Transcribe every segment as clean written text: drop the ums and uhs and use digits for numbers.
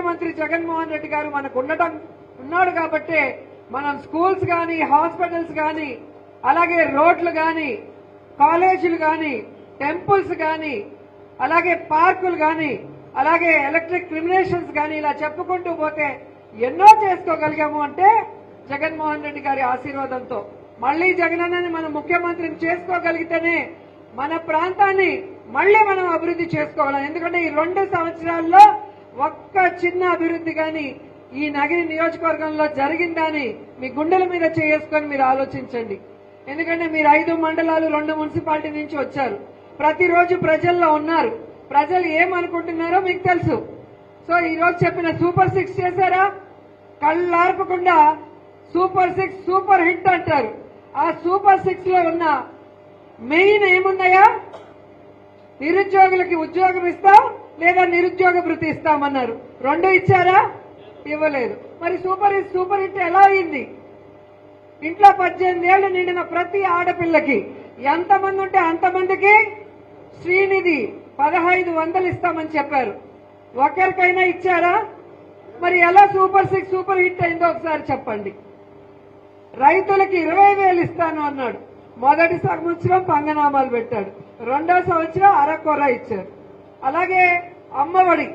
ముఖ్యమంత్రి జగన్మోహన్ రెడ్డి గారు మనకు ఉన్నాడు కాబట్టి మనం స్కూల్స్ కానీ హాస్పిటల్స్ కానీ అలాగే రోడ్లు కానీ కాలేజీలు కానీ టెంపుల్స్ కానీ అలాగే పార్కులు కానీ అలాగే ఎలక్ట్రిక్ క్రిమినేషన్స్ కానీ ఇలా చెప్పుకుంటూ పోతే ఎన్నో చేసుకోగలిగాము అంటే జగన్మోహన్ రెడ్డి గారి ఆశీర్వాదంతో. మళ్లీ జగనన్నని మనం ముఖ్యమంత్రిని చేసుకోగలిగితేనే మన ప్రాంతాన్ని మళ్లీ మనం అభివృద్ధి చేసుకోగలం. ఎందుకంటే ఈ 2 సంవత్సరాల్లో ఒక్క చిన్న అభివృద్ధి కానీ ఈ నగిరి నియోజకవర్గంలో జరిగిందని మీ గుండెల మీద చేసుకొని మీరు ఆలోచించండి. ఎందుకంటే మీరు 5 మండలాలు 2 మున్సిపాలిటీ నుంచి వచ్చారు. ప్రతిరోజు ప్రజల్లో ఉన్నారు. ప్రజలు ఏమనుకుంటున్నారో మీకు తెలుసు. సో ఈ రోజు చెప్పిన సూపర్ 6 చేశారా? కళ్ళార్పకుండా సూపర్ 6 సూపర్ హిట్ అంటారు. ఆ సూపర్ 6 లో ఉన్న మెయిన్ ఏమున్నాయా? నిరుద్యోగులకి ఉద్యోగం ఇస్తాం లేదా నిరుద్యోగ భృతి ఇస్తామన్నారు. 2 ఇచ్చారా? ఇవ్వలేదు. మరి సూపర్ హిట్ ఎలా అయింది? ఇంట్లో 18 ఏళ్లు నిండిన ప్రతి ఆడపిల్లకి ఎంతమంది ఉంటే అంతమందికి శ్రీనిధి 1500 ఇస్తామని చెప్పారు. ఒకరికైనా ఇచ్చారా? మరి ఎలా సూపర్ 6 సూపర్ హిట్ అయిందో ఒకసారి చెప్పండి. రైతులకి 20,000 ఇస్తాను అన్నాడు. మొదటి సంవత్సరం పంగనామాలు పెట్టాడు. 2వ సంవత్సరం అరకొర ఇచ్చారు. అలాగే అమ్మఒడి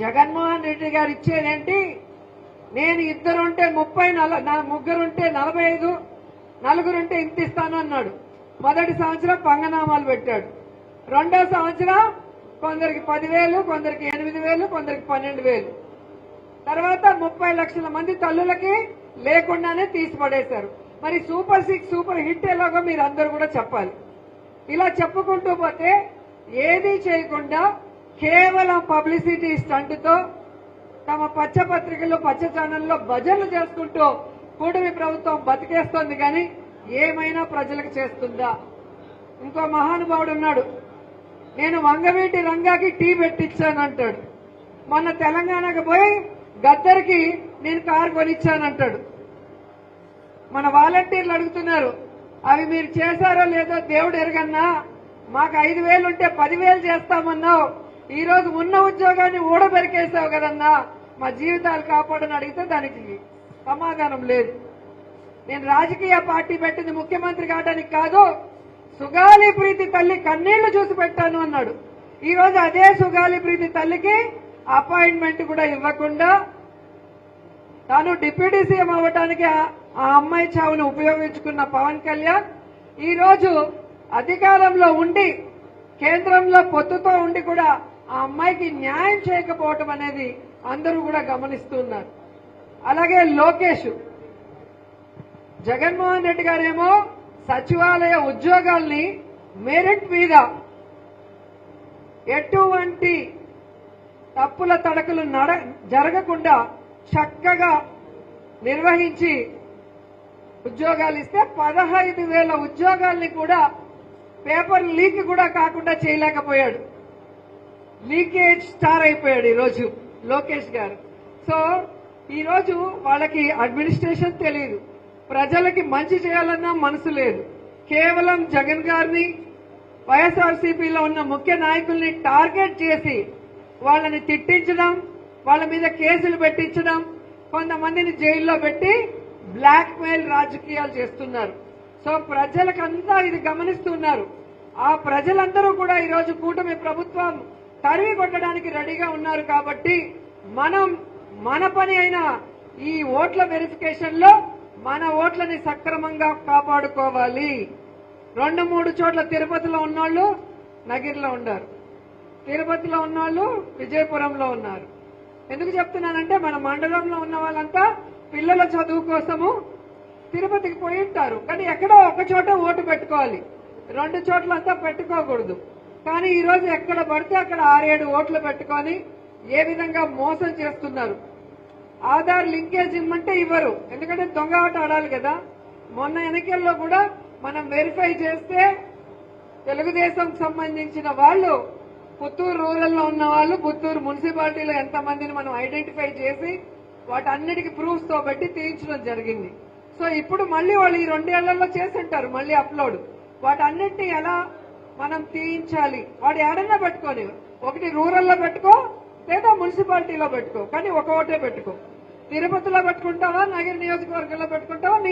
జగన్మోహన్ రెడ్డి గారు ఇచ్చేదేంటి? నేను 2 ఉంటే 30, 3 ఉంటే 45, 4 ఉంటే ఇంత ఇస్తాను అన్నాడు. మొదటి సంవత్సరం పంగనామాలు పెట్టాడు. 2వ సంవత్సరం కొందరికి 10,000, కొందరికి 8,000, కొందరికి 12,000. తర్వాత 30 లక్షల మంది తల్లులకి లేకుండానే తీసి పడేశారు. మరి సూపర్ 6 సూపర్ హిట్ ఎలాగో మీరు అందరూ కూడా చెప్పాలి. ఇలా చెప్పుకుంటూ పోతే ఏదీ చేయకుండా కేవలం పబ్లిసిటీ స్టంట్తో తమ పచ్చ పత్రికలు పచ్చ ఛానల్లో భజనలు చేసుకుంటూ కూటమి ప్రభుత్వం బతికేస్తోంది. కానీ ఏమైనా ప్రజలకు చేస్తుందా? ఇంకో మహానుభావుడు ఉన్నాడు. నేను వంగవీటి రంగాకి టీ పెట్టించానంటాడు. మొన్న తెలంగాణకు పోయి గద్దరికి నేను కారు కొనిచ్చానంటాడు. మన వాలంటీర్లు అడుగుతున్నారు, అవి మీరు చేశారో లేదో దేవుడు ఎరగన్నా, మాకు 5,000 ఉంటే 10,000 చేస్తామన్నావు, ఈ రోజు ఉన్న ఉద్యోగాన్ని ఊడబెరికేసావు కదన్నా, మా జీవితాలు కాపాడని అడిగితే దానికి సమాధానం లేదు. నేను రాజకీయ పార్టీ పెట్టింది ముఖ్యమంత్రి కావడానికి కాదు, సుగాలి ప్రీతి తల్లి కన్నీళ్లు చూసి పెట్టాను అన్నాడు. ఈ రోజు అదే సుగాలి ప్రీతి తల్లికి అపాయింట్మెంట్ కూడా ఇవ్వకుండా తాను డిప్యూటీ సీఎం అవ్వడానికి ఆ అమ్మాయి చావును ఉపయోగించుకున్న పవన్ కళ్యాణ్ ఈ రోజు అధికారంలో ఉండి కేంద్రంలో పొత్తుతో ఉండి కూడా ఆ అమ్మాయికి న్యాయం చేయకపోవటం అనేది అందరూ కూడా గమనిస్తున్నారు. అలాగే లోకేష్, జగన్మోహన్ రెడ్డి గారేమో సచివాలయ ఉద్యోగాల్ని మెరిట్ మీద ఎటువంటి తప్పుల తడకలు జరగకుండా చక్కగా నిర్వహించి ఉద్యోగాలు ఇస్తే 15,000 ఉద్యోగాల్ని కూడా పేపర్ లీక్ కూడా కాకుండా చేయలేకపోయాడు. లీకేజ్ స్టార్ అయిపోయాడు ఈరోజు లోకేష్ గారు. సో ఈరోజు వాళ్ళకి అడ్మినిస్ట్రేషన్ తెలియదు, ప్రజలకి మంచి చేయాలన్నా మనసు లేదు. కేవలం జగన్ గారిని వైఎస్ఆర్సీపీలో ఉన్న ముఖ్య నాయకుల్ని టార్గెట్ చేసి వాళ్ళని తిట్టించడం, వాళ్ళ మీద కేసులు పెట్టించడం, కొంతమందిని జైల్లో పెట్టి బ్లాక్ మెయిల్ రాజకీయాలు చేస్తున్నారు. సో ప్రజలకంతా ఇది గమనిస్తున్నారు. ఆ ప్రజలందరూ కూడా ఈరోజు కూటమి ప్రభుత్వం తరిమి కొట్టడానికి రెడీగా ఉన్నారు. కాబట్టి మనం మన పని అయిన ఈ ఓట్ల వెరిఫికేషన్ లో మన ఓట్లని సక్రమంగా కాపాడుకోవాలి. 2-3 చోట్ల తిరుపతిలో ఉన్నోళ్లు నగిరిలో ఉన్నారు, తిరుపతిలో ఉన్నోళ్లు విజయపురంలో ఉన్నారు. ఎందుకు చెప్తున్నానంటే మన మండలంలో ఉన్న వాళ్ళంతా పిల్లల చదువు కోసము తిరుపతికి పోయి ఉంటారు. కానీ ఎక్కడో ఒక చోట ఓటు పెట్టుకోవాలి, 2 చోట్లంతా పెట్టుకోకూడదు. కానీ ఈ రోజు ఎక్కడ పడితే అక్కడ 6-7 ఓట్లు పెట్టుకొని ఏ విధంగా మోసం చేస్తున్నారు. ఆధార్ లింకేజ్ ఇమ్మంటే ఇవ్వరు, ఎందుకంటే దొంగ ఆట ఆడాలి కదా. మొన్న ఎన్నికల్లో కూడా మనం వెరిఫై చేస్తే తెలుగుదేశం సంబంధించిన వాళ్ళు పుత్తూరు రూరల్ లో ఉన్న వాళ్ళు పుత్తూరు మున్సిపాలిటీలో ఎంతమందిని మనం ఐడెంటిఫై చేసి వాటన్నిటికీ ప్రూఫ్స్ తో బట్టి తీయించడం జరిగింది. సో ఇప్పుడు మళ్ళీ వాళ్ళు ఈ 2 ఏళ్లలో చేస్తుంటారు మళ్ళీ అప్లోడ్. వాటన్నిటిని ఎలా మనం తీయించాలి, వాడు ఏడన్నా పెట్టుకొని, ఒకటి రూరల్ లో పెట్టుకో, లేదా మున్సిపాలిటీలో పెట్టుకో, కానీ ఒక ఓటే పెట్టుకో. తిరుపతిలో పెట్టుకుంటావా, నగర నియోజకవర్గంలో పెట్టుకుంటావా, నీ